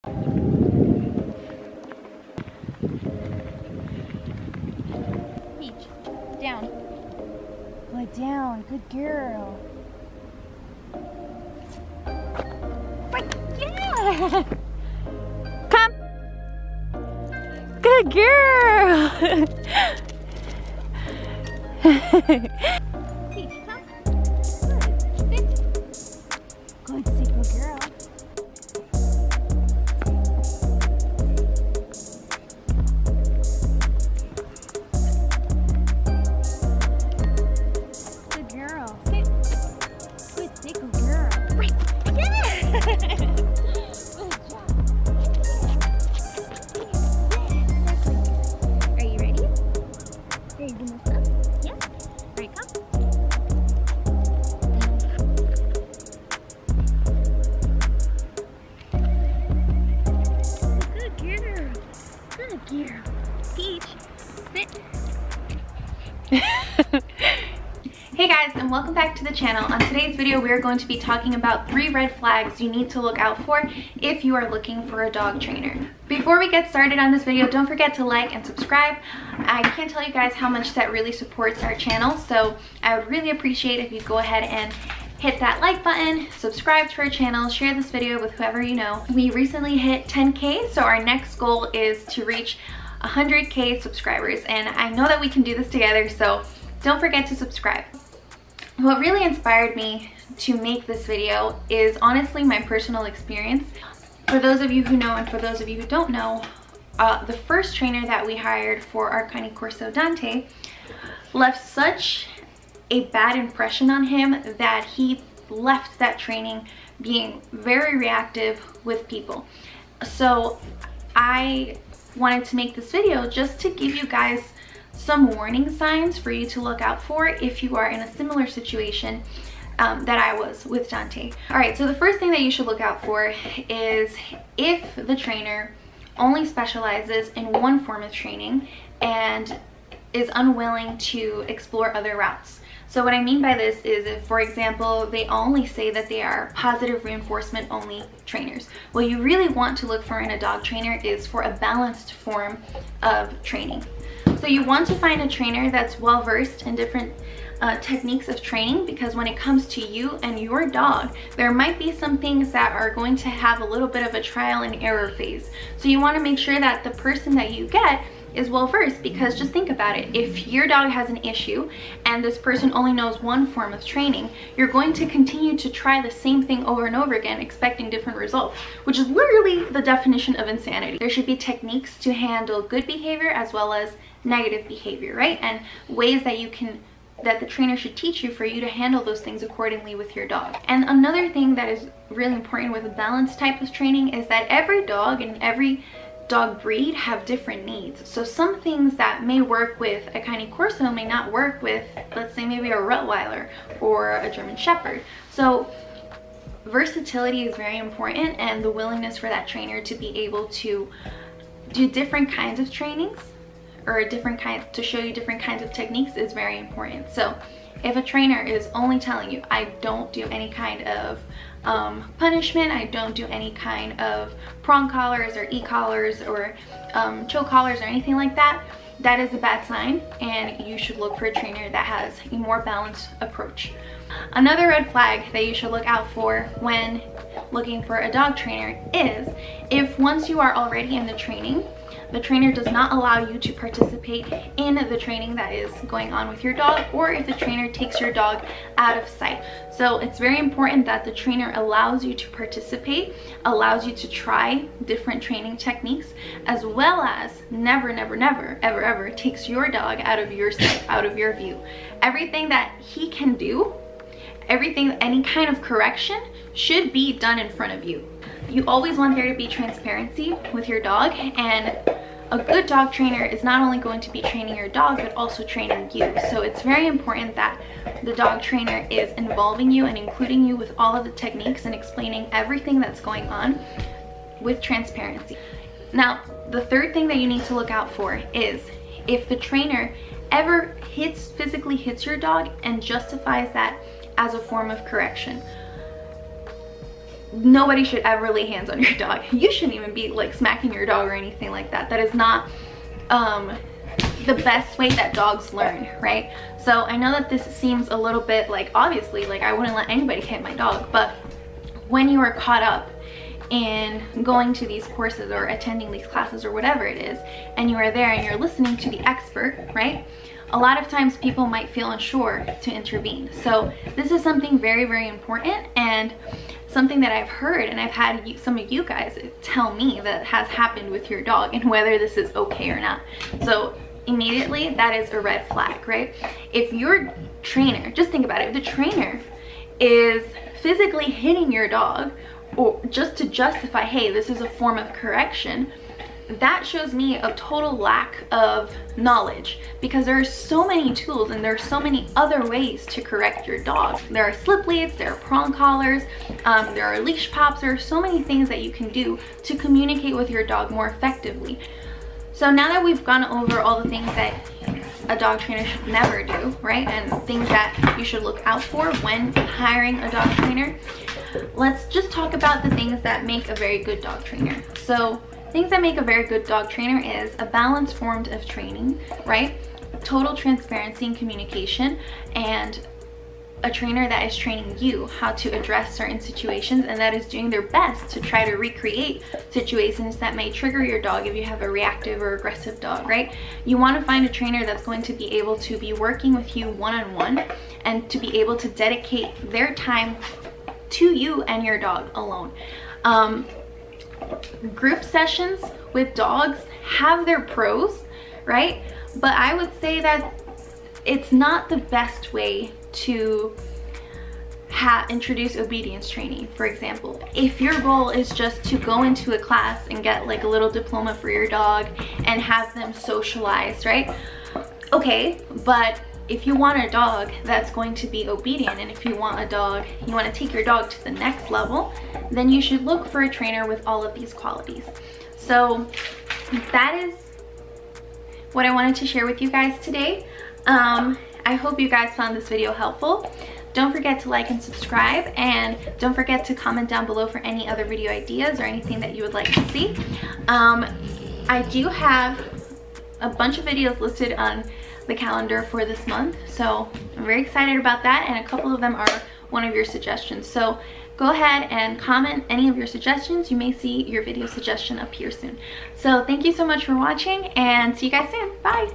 Peach, down. Good down, good girl. Right, yeah! Come! Good girl! Peach, come. Good, sit. Good, sit, good girl. Hey guys, and welcome back to the channel. On today's video, we are going to be talking about 3 red flags you need to look out for if you are looking for a dog trainer. Before we get started on this video, don't forget to like and subscribe. I can't tell you guys how much that really supports our channel, so I would really appreciate if you go ahead and hit that like button, subscribe to our channel, share this video with whoever you know. We recently hit 10K, so our next goal is to reach 100K subscribers, and I know that we can do this together, so don't forget to subscribe. What really inspired me to make this video is honestly my personal experience. For those of you who know and for those of you who don't know, the first trainer that we hired for our Cane Corso Dante left such a bad impression on him that he left that training being very reactive with people. So I wanted to make this video just to give you guys some warning signs for you to look out for if you are in a similar situation that I was with Dante. Alright, so the first thing that you should look out for is if the trainer only specializes in one form of training and is unwilling to explore other routes. So what I mean by this is if, for example, they only say that they are positive reinforcement only trainers. What you really want to look for in a dog trainer is for a balanced form of training. So you want to find a trainer that's well versed in different techniques of training, because when it comes to you and your dog, there might be some things that are going to have a little bit of a trial and error phase. So you want to make sure that the person that you get is well versed, because just think about it. If your dog has an issue and this person only knows one form of training, you're going to continue to try the same thing over and over again expecting different results, which is literally the definition of insanity. There should be techniques to handle good behavior as well as negative behavior, right? And ways that the trainer should teach you for you to handle those things accordingly with your dog. And another thing that is really important with a balanced type of training is that every dog and every dog breed have different needs. So some things that may work with a Cane Corso may not work with, let's say, maybe a Rottweiler or a German Shepherd. So versatility is very important, and the willingness for that trainer to be able to do different kinds of trainings or to show you different kinds of techniques is very important. So if a trainer is only telling you, I don't do any kind of punishment, I don't do any kind of prong collars or e-collars or choke collars or anything like that, that is a bad sign, and you should look for a trainer that has a more balanced approach. Another red flag that you should look out for when looking for a dog trainer is if once you are already in the training, the trainer does not allow you to participate in the training that is going on with your dog, or if the trainer takes your dog out of sight. So it's very important that the trainer allows you to participate, allows you to try different training techniques, as well as never, never, never, ever, ever takes your dog out of your sight, out of your view. Everything that he can do, any kind of correction should be done in front of you. You always want there to be transparency with your dog, and a good dog trainer is not only going to be training your dog but also training you. So it's very important that the dog trainer is involving you and including you with all of the techniques and explaining everything that's going on with transparency. Now, the third thing that you need to look out for is if the trainer ever physically hits your dog and justifies that as a form of correction. nobody should ever lay hands on your dog. You shouldn't even be like smacking your dog or anything like that. That is not the best way that dogs learn, right? So I know that this seems a little bit like, obviously, like I wouldn't let anybody hit my dog, but when you are caught up in going to these courses or attending these classes or whatever it is, and you are there and you're listening to the expert, right? A lot of times people might feel unsure to intervene. So this is something very, very important, and something that I've heard, and I've had some of you guys tell me that has happened with your dog, and whether this is okay or not. So immediately, that is a red flag, right? If your trainer, just think about it, if the trainer is physically hitting your dog, or just to justify, hey, this is a form of correction, that shows me a total lack of knowledge, because there are so many tools and there are so many other ways to correct your dog. There are slip leads, there are prong collars, there are leash pops, there are so many things that you can do to communicate with your dog more effectively. So now that we've gone over all the things that a dog trainer should never do, right, and things that you should look out for when hiring a dog trainer, let's just talk about the things that make a very good dog trainer. So things that make a very good dog trainer is a balanced form of training, right? Total transparency and communication, and a trainer that is training you how to address certain situations and that is doing their best to try to recreate situations that may trigger your dog if you have a reactive or aggressive dog, right? You want to find a trainer that's going to be able to be working with you one-on-one and to be able to dedicate their time to you and your dog alone. Group sessions with dogs have their pros, right? But I would say that it's not the best way to introduce obedience training. For example, if your goal is just to go into a class and get like a little diploma for your dog and have them socialize, right? Okay, but if you want a dog that's going to be obedient, and if you want a dog, you want to take your dog to the next level, then you should look for a trainer with all of these qualities. So that is what I wanted to share with you guys today. I hope you guys found this video helpful. Don't forget to like and subscribe, and don't forget to comment down below for any other video ideas or anything that you would like to see. I do have a bunch of videos listed on the calendar for this month, so I'm very excited about that, and a couple of them are one of your suggestions. So go ahead and comment any of your suggestions. You may see your video suggestion appear soon. So thank you so much for watching, and see you guys soon. Bye.